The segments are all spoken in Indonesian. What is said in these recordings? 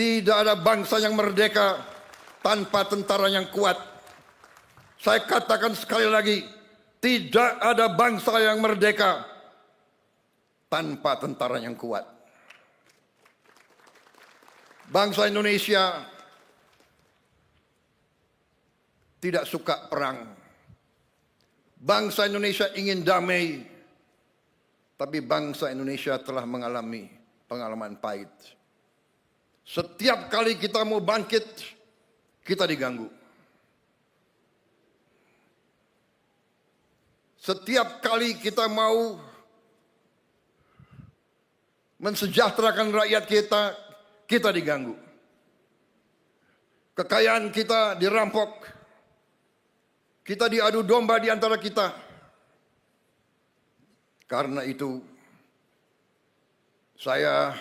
Tidak ada bangsa yang merdeka tanpa tentara yang kuat. Saya katakan sekali lagi, tidak ada bangsa yang merdeka tanpa tentara yang kuat. Bangsa Indonesia tidak suka perang. Bangsa Indonesia ingin damai, tapi bangsa Indonesia telah mengalami pengalaman pahit. Setiap kali kita mau bangkit, kita diganggu. Setiap kali kita mau mensejahterakan rakyat kita, kita diganggu. Kekayaan kita dirampok. Kita diadu domba di antara kita. Karena itu, saya,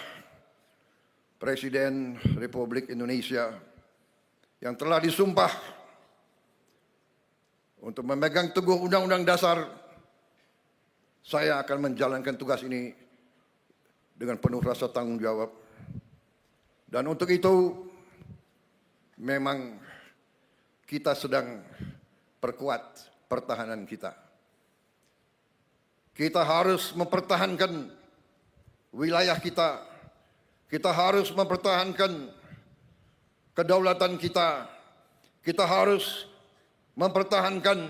Presiden Republik Indonesia, yang telah disumpah untuk memegang teguh Undang-Undang Dasar, saya akan menjalankan tugas ini dengan penuh rasa tanggung jawab. Dan untuk itu, memang kita sedang perkuat pertahanan kita. Kita harus mempertahankan wilayah kita. Kita harus mempertahankan kedaulatan kita. Kita harus mempertahankan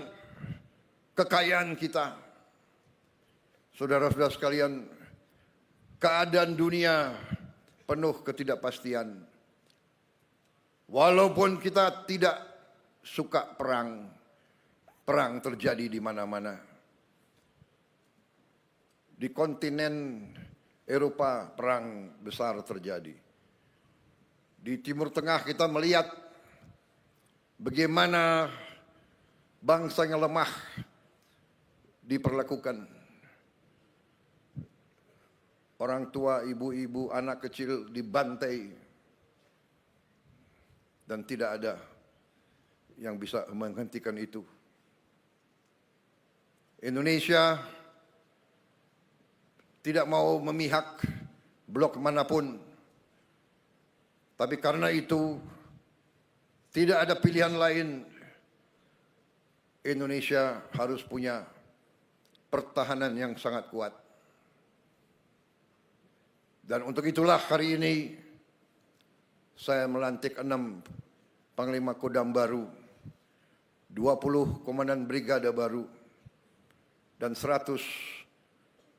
kekayaan kita. Saudara-saudara sekalian, keadaan dunia penuh ketidakpastian. Walaupun kita tidak suka perang, perang terjadi di mana-mana. Di kontinen Eropa perang besar terjadi. Di Timur Tengah kita melihat bagaimana bangsa yang lemah diperlakukan. Orang tua, ibu-ibu, anak kecil dibantai. Dan tidak ada yang bisa menghentikan itu. Indonesia tidak mau memihak blok manapun. Tapi karena itu tidak ada pilihan lain. Indonesia harus punya pertahanan yang sangat kuat. Dan untuk itulah hari ini saya melantik 6 Panglima Kodam baru, 20 Komandan Brigade baru, dan 100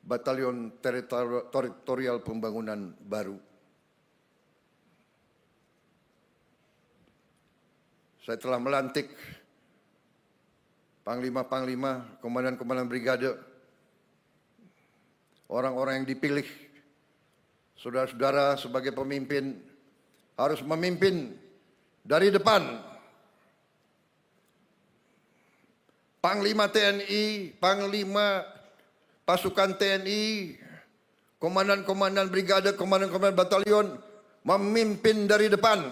Batalion Teritorial Pembangunan baru. Saya telah melantik Panglima-Panglima, Komandan-Komandan Brigade, orang-orang yang dipilih. Saudara-saudara sebagai pemimpin harus memimpin dari depan. Panglima TNI, Panglima Pasukan TNI, Komandan-Komandan Brigade, Komandan-Komandan Batalion memimpin dari depan.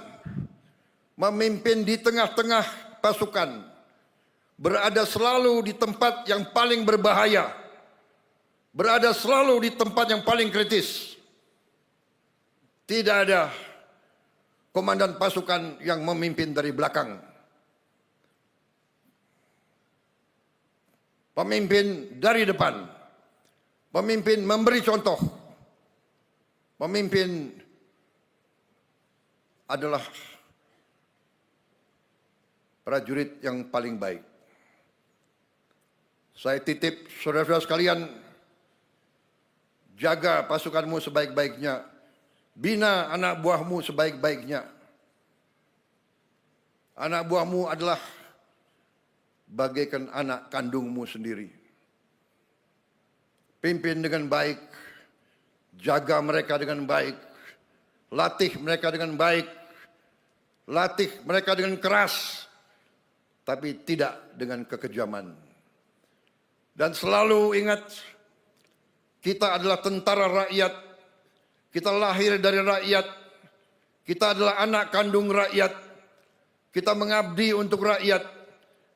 Memimpin di tengah-tengah pasukan. Berada selalu di tempat yang paling berbahaya. Berada selalu di tempat yang paling kritis. Tidak ada komandan pasukan yang memimpin dari belakang. Pemimpin dari depan. Pemimpin memberi contoh. Pemimpin adalah prajurit yang paling baik. Saya titip saudara-saudara sekalian, jaga pasukanmu sebaik-baiknya. Bina anak buahmu sebaik-baiknya. Anak buahmu adalah bagaikan anak kandungmu sendiri. Pimpin dengan baik, jaga mereka dengan baik, latih mereka dengan baik, latih mereka dengan keras, tapi tidak dengan kekejaman. Dan selalu ingat, kita adalah tentara rakyat. Kita lahir dari rakyat, kita adalah anak kandung rakyat, kita mengabdi untuk rakyat,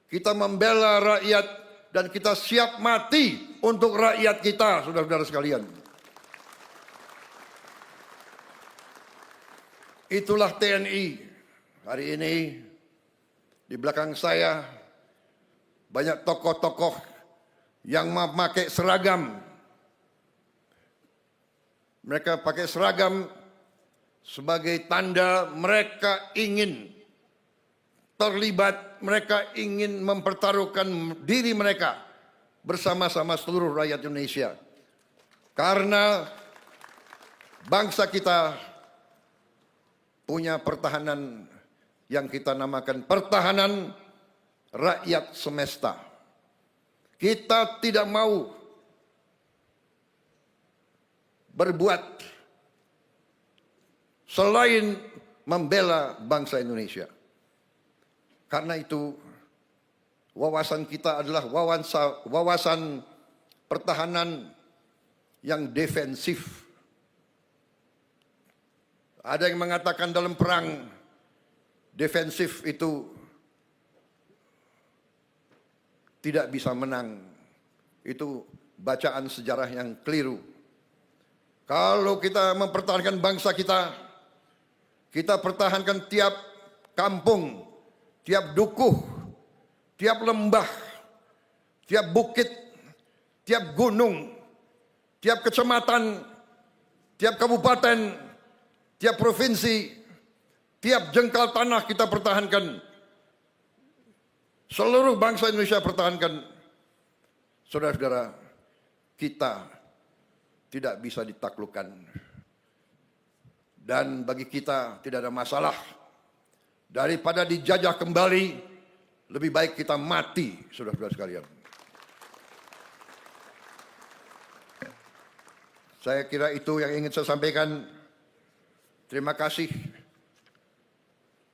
kita membela rakyat, dan kita siap mati untuk rakyat kita, saudara-saudara sekalian. Itulah TNI. Hari ini di belakang saya banyak tokoh-tokoh yang memakai seragam. Mereka pakai seragam sebagai tanda mereka ingin terlibat, mereka ingin mempertaruhkan diri mereka bersama-sama seluruh rakyat Indonesia. Karena bangsa kita punya pertahanan yang kita namakan pertahanan rakyat semesta. Kita tidak mau berbuat selain membela bangsa Indonesia. Karena itu wawasan kita adalah wawasan pertahanan yang defensif. Ada yang mengatakan dalam perang defensif itu tidak bisa menang. Itu bacaan sejarah yang keliru. Kalau kita mempertahankan bangsa kita, kita pertahankan tiap kampung, tiap dukuh, tiap lembah, tiap bukit, tiap gunung, tiap kecamatan, tiap kabupaten, tiap provinsi, tiap jengkal tanah kita pertahankan. Seluruh bangsa Indonesia pertahankan. Saudara-saudara, kita tidak bisa ditaklukkan. Dan bagi kita tidak ada masalah. Daripada dijajah kembali, lebih baik kita mati, saudara-saudara sekalian. Saya kira itu yang ingin saya sampaikan. Terima kasih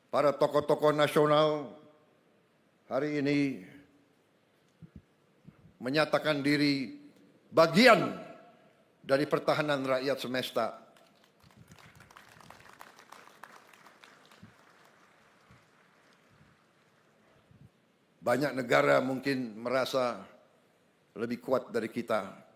para tokoh-tokoh nasional hari ini menyatakan diri bagian dari pertahanan rakyat semesta. Banyak negara mungkin merasa lebih kuat dari kita.